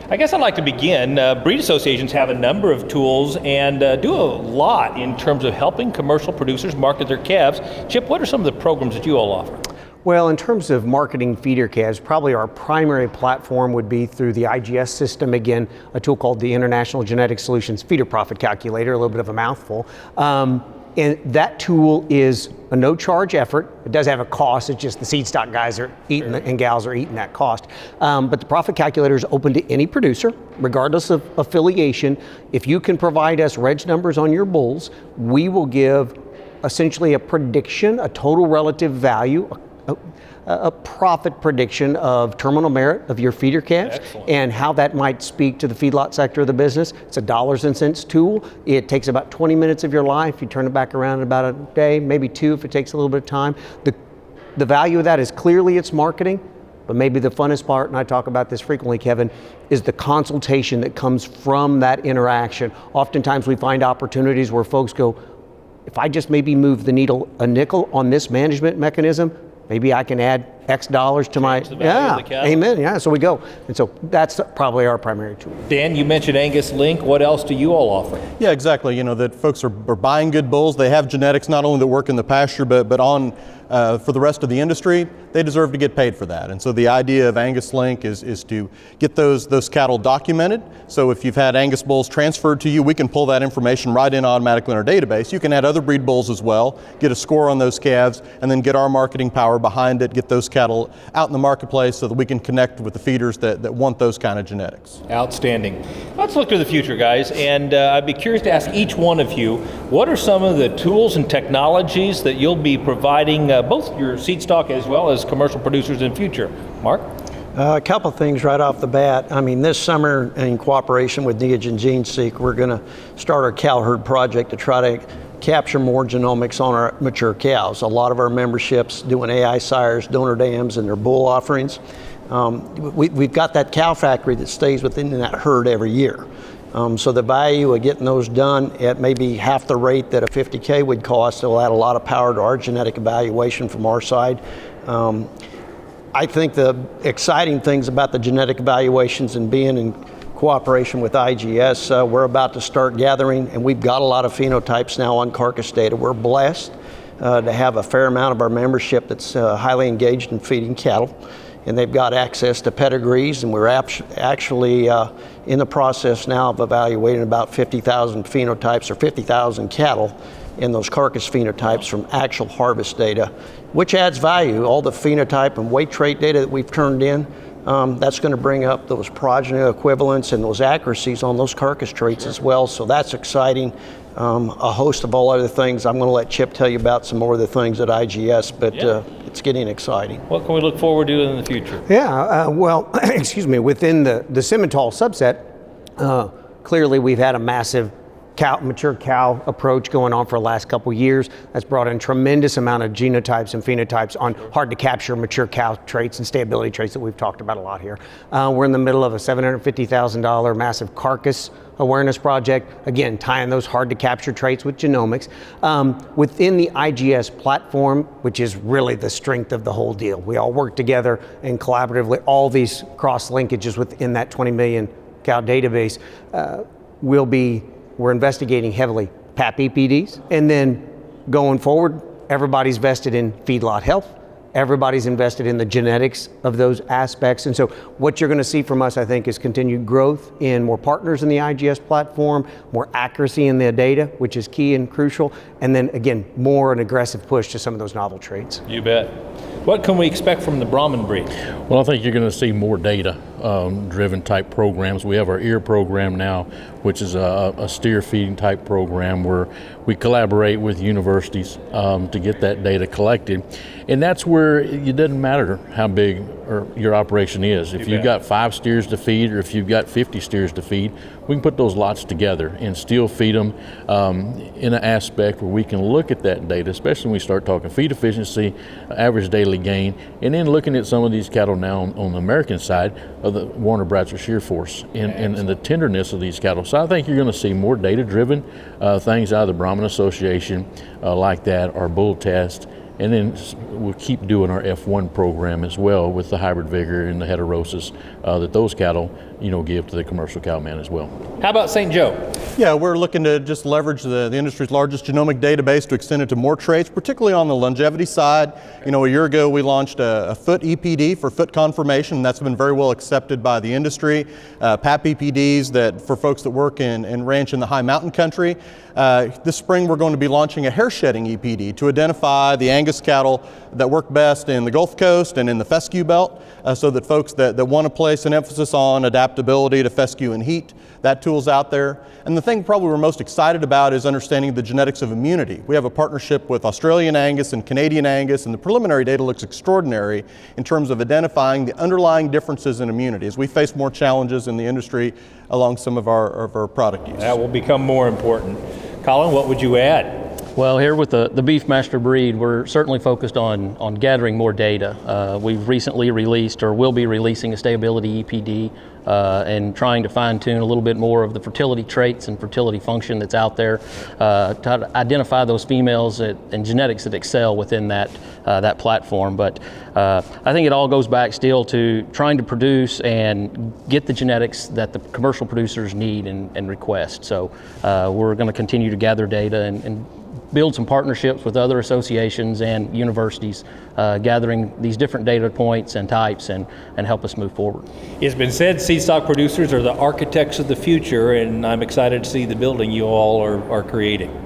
I guess I'd like to begin. Breed associations have a number of tools and do a lot in terms of helping commercial producers market their calves. Chip, what are some of the programs that you all offer? Well, in terms of marketing feeder calves, probably our primary platform would be through the IGS system, again, a tool called the International Genetic Solutions Feeder Profit Calculator, a little bit of a mouthful. And that tool is a no-charge effort. It does have a cost, it's just the seed stock guys are eating and gals are eating that cost. But the profit calculator is open to any producer, regardless of affiliation. If you can provide us reg numbers on your bulls, we will give essentially a prediction, a total relative value, a profit prediction of terminal merit of your feeder calves. Excellent. And how that might speak to the feedlot sector of the business. It's a dollars and cents tool. It takes about 20 minutes of your life. You turn it back around in about a day, maybe two if it takes a little bit of time. The value of that is clearly its marketing, but maybe the funnest part, and I talk about this frequently, Kevin, is the consultation that comes from that interaction. Oftentimes we find opportunities where folks go, if I just maybe move the needle a nickel on this management mechanism, maybe I can add X dollars to my, amen, yeah, so we go. And so that's probably our primary tool. Dan, you mentioned Angus Link. What else do you all offer? Yeah, exactly. You know, that folks are buying good bulls. They have genetics not only that work in the pasture, but on for the rest of the industry. They deserve to get paid for that. And so the idea of Angus Link is to get those cattle documented. So if you've had Angus bulls transferred to you, we can pull that information right in automatically in our database. You can add other breed bulls as well, get a score on those calves, and then get our marketing power behind it, get those cattle out in the marketplace so that we can connect with the feeders that want those kind of genetics. Outstanding. Let's look to the future, guys, and I'd be curious to ask each one of you, what are some of the tools and technologies that you'll be providing both your seed stock as well as commercial producers in future? Mark? A couple things right off the bat. I mean, this summer, in cooperation with Neogen GeneSeq, we're going to start our cow herd project to try to capture more genomics on our mature cows. A lot of our memberships doing AI sires, donor dams, and their bull offerings. We've got that cow factory that stays within that herd every year. So the value of getting those done at maybe half the rate that a 50K would cost, it'll add a lot of power to our genetic evaluation from our side. I think the exciting things about the genetic evaluations and being in cooperation with IGS, we're about to start gathering, and we've got a lot of phenotypes now on carcass data. We're blessed to have a fair amount of our membership that's highly engaged in feeding cattle, and they've got access to pedigrees, and we're actually in the process now of evaluating about 50,000 phenotypes or 50,000 cattle in those carcass phenotypes from actual harvest data, which adds value. All the phenotype and weight trait data that we've turned in, that's going to bring up those progeny equivalents and those accuracies on those carcass traits as well. So that's exciting. A host of all other things. I'm going to let Chip tell you about some more of the things at IGS, but it's getting exciting. What can we look forward to in the future? Yeah, well, excuse me, within the Simmental subset, clearly we've had a massive mature cow approach going on for the last couple of years. That's brought in tremendous amount of genotypes and phenotypes on hard to capture mature cow traits and stability traits that we've talked about a lot here. We're in the middle of a $750,000 massive carcass awareness project, again, tying those hard to capture traits with genomics. Within the IGS platform, which is really the strength of the whole deal. We all work together and collaboratively, all these cross linkages within that 20 million cow database we're investigating heavily PAP EPDs, and then going forward, everybody's vested in feedlot health. Everybody's invested in the genetics of those aspects. And so what you're going to see from us, I think, is continued growth in more partners in the IGS platform, more accuracy in the data, which is key and crucial, and then again, more an aggressive push to some of those novel traits. You bet. What can we expect from the Brahman breed? Well, I think you're going to see more data driven type programs. We have our ear program now, which is a steer feeding type program where we collaborate with universities to get that data collected. And that's where it doesn't matter how big your operation is. If you've got 5 steers to feed or if you've got 50 steers to feed, we can put those lots together and still feed them in an aspect where we can look at that data, especially when we start talking feed efficiency, average daily gain, and then looking at some of these cattle now on the American side of the Warner Bradford shear force and the tenderness of these cattle. So I think you're going to see more data-driven things out of the Brahman Association like that, our bull test, And then we'll keep doing our F1 program as well with the hybrid vigor and the heterosis that those cattle, give to the commercial cow man as well. How about St. Joe? Yeah, we're looking to just leverage the industry's largest genomic database to extend it to more traits, particularly on the longevity side. A year ago we launched a foot EPD for foot conformation, and that's been very well accepted by the industry. PAP EPDs that for folks that work and ranch in the high mountain country. This spring we're going to be launching a hair shedding EPD to identify the Angus cattle that work best in the Gulf Coast and in the fescue belt, so that folks that want to place an emphasis on adaptability to fescue and heat, that tool's out there. And the thing probably we're most excited about is understanding the genetics of immunity. We have a partnership with Australian Angus and Canadian Angus, and the preliminary data looks extraordinary in terms of identifying the underlying differences in immunity as we face more challenges in the industry along some of our product use. That will become more important. Colin, what would you add? Well, here with the Beefmaster breed, we're certainly focused on gathering more data. We've recently released, or will be releasing, a stability EPD and trying to fine tune a little bit more of the fertility traits and fertility function that's out there to identify those females and genetics that excel within that platform. But I think it all goes back still to trying to produce and get the genetics that the commercial producers need and request. So we're going to continue to gather data and build some partnerships with other associations and universities, gathering these different data points and types and help us move forward. It's been said seed stock producers are the architects of the future, and I'm excited to see the building you all are creating.